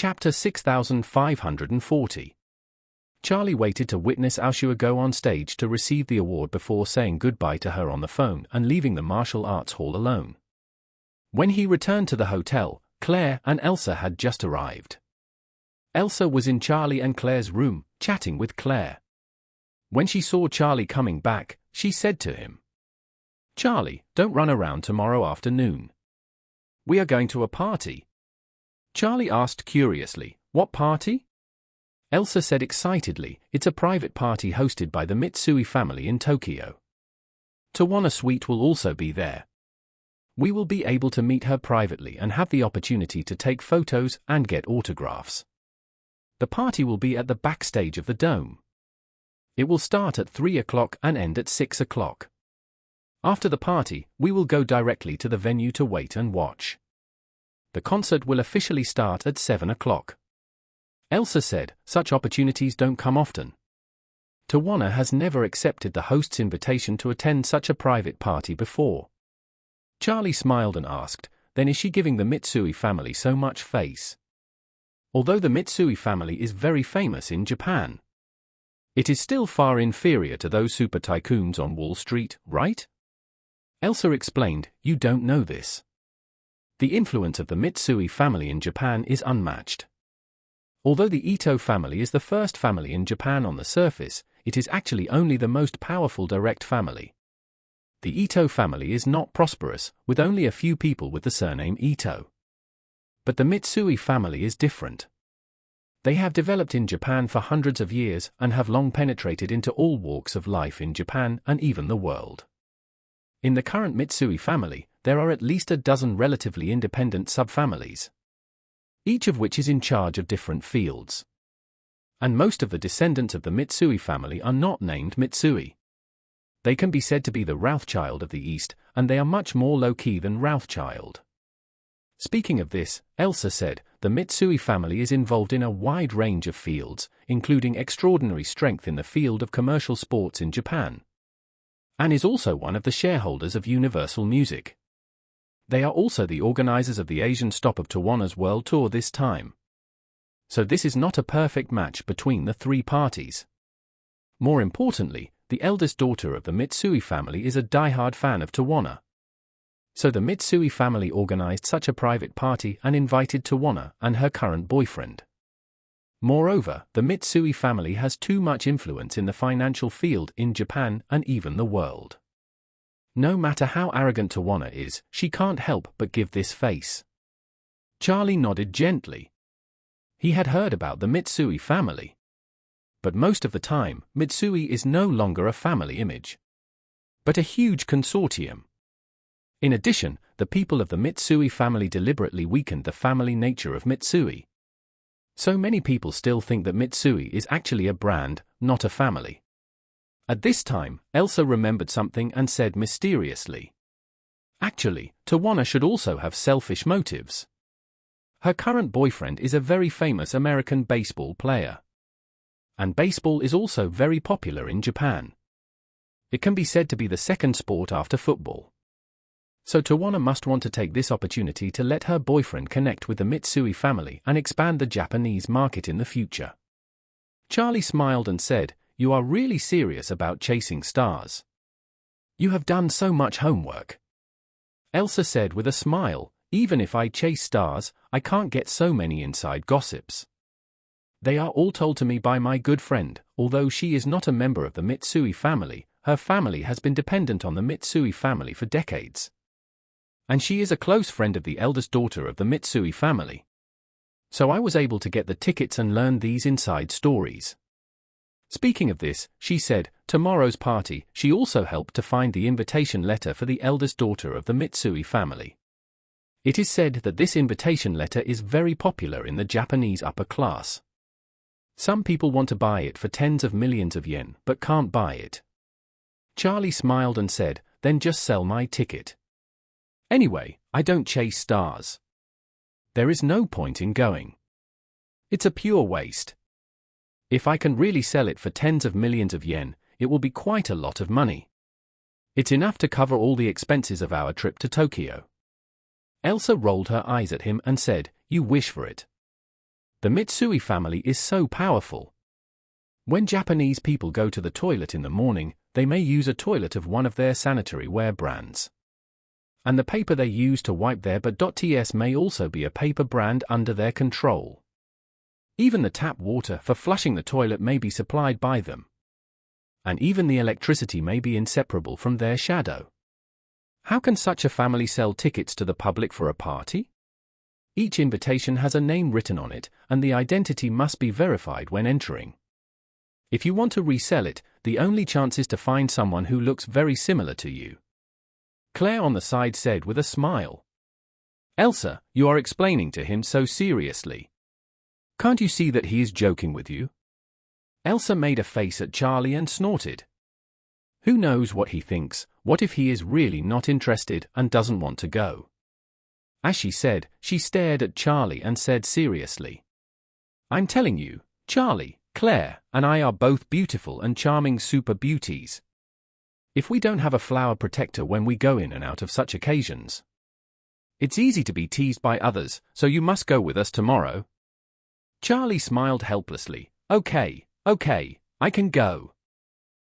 Chapter 6540. Charlie waited to witness Aoshua go on stage to receive the award before saying goodbye to her on the phone and leaving the martial arts hall alone. When he returned to the hotel, Claire and Elsa had just arrived. Elsa was in Charlie and Claire's room, chatting with Claire. When she saw Charlie coming back, she said to him, "Charlie, don't run around tomorrow afternoon. We are going to a party." Charlie asked curiously, "What party?" Elsa said excitedly, "It's a private party hosted by the Mitsui family in Tokyo. Tawana Sweet will also be there. We will be able to meet her privately and have the opportunity to take photos and get autographs. The party will be at the backstage of the Dome. It will start at 3 o'clock and end at 6 o'clock. After the party, we will go directly to the venue to wait and watch. The concert will officially start at 7 o'clock. Elsa said, "Such opportunities don't come often. Tawana has never accepted the host's invitation to attend such a private party before." Charlie smiled and asked, "Then is she giving the Mitsui family so much face?" Although the Mitsui family is very famous in Japan, it is still far inferior to those super tycoons on Wall Street, right? Elsa explained, "You don't know this. The influence of the Mitsui family in Japan is unmatched. Although the Ito family is the first family in Japan on the surface, it is actually only the most powerful direct family. The Ito family is not prosperous, with only a few people with the surname Ito. But the Mitsui family is different. They have developed in Japan for hundreds of years and have long penetrated into all walks of life in Japan and even the world. In the current Mitsui family, there are at least a dozen relatively independent subfamilies, each of which is in charge of different fields. And most of the descendants of the Mitsui family are not named Mitsui. They can be said to be the Rothschild of the East, and they are much more low-key than Rothschild." Speaking of this, Elsa said, "The Mitsui family is involved in a wide range of fields, including extraordinary strength in the field of commercial sports in Japan, and is also one of the shareholders of Universal Music. They are also the organizers of the Asian stop of Tawana's world tour this time. So this is not a perfect match between the three parties. More importantly, the eldest daughter of the Mitsui family is a die-hard fan of Tawana. So the Mitsui family organized such a private party and invited Tawana and her current boyfriend. Moreover, the Mitsui family has too much influence in the financial field in Japan and even the world. No matter how arrogant Tawana is, she can't help but give this face." Charlie nodded gently. He had heard about the Mitsui family. But most of the time, Mitsui is no longer a family image, but a huge consortium. In addition, the people of the Mitsui family deliberately weakened the family nature of Mitsui. So many people still think that Mitsui is actually a brand, not a family. At this time, Elsa remembered something and said mysteriously, "Actually, Tawana should also have selfish motives. Her current boyfriend is a very famous American baseball player. And baseball is also very popular in Japan. It can be said to be the second sport after football. So Tawana must want to take this opportunity to let her boyfriend connect with the Mitsui family and expand the Japanese market in the future." Charlie smiled and said, "You are really serious about chasing stars. You have done so much homework." Elsa said with a smile, "Even if I chase stars, I can't get so many inside gossips. They are all told to me by my good friend. Although she is not a member of the Mitsui family, her family has been dependent on the Mitsui family for decades. And she is a close friend of the eldest daughter of the Mitsui family. So I was able to get the tickets and learn these inside stories." Speaking of this, she said, "Tomorrow's party, she also helped to find the invitation letter for the eldest daughter of the Mitsui family. It is said that this invitation letter is very popular in the Japanese upper class. Some people want to buy it for tens of millions of yen but can't buy it." Charlie smiled and said, "Then just sell my ticket. Anyway, I don't chase stars. There is no point in going. It's a pure waste. If I can really sell it for tens of millions of yen, it will be quite a lot of money. It's enough to cover all the expenses of our trip to Tokyo." Elsa rolled her eyes at him and said, "You wish for it. The Mitsui family is so powerful. When Japanese people go to the toilet in the morning, they may use a toilet of one of their sanitary ware brands. And the paper they use to wipe their butt.ts may also be a paper brand under their control. Even the tap water for flushing the toilet may be supplied by them. And even the electricity may be inseparable from their shadow. How can such a family sell tickets to the public for a party? Each invitation has a name written on it, and the identity must be verified when entering. If you want to resell it, the only chance is to find someone who looks very similar to you. Claire on the side said with a smile. Elsa, you are explaining to him so seriously. Can't you see that he is joking with you? Elsa made a face at Charlie and snorted. Who knows what he thinks? What if he is really not interested and doesn't want to go? As she said, she stared at Charlie and said seriously. I'm telling you, Charlie, Claire and I are both beautiful and charming super beauties. If we don't have a flower protector when we go in and out of such occasions. It's easy to be teased by others, so you must go with us tomorrow. Charlie smiled helplessly. Okay, I can go.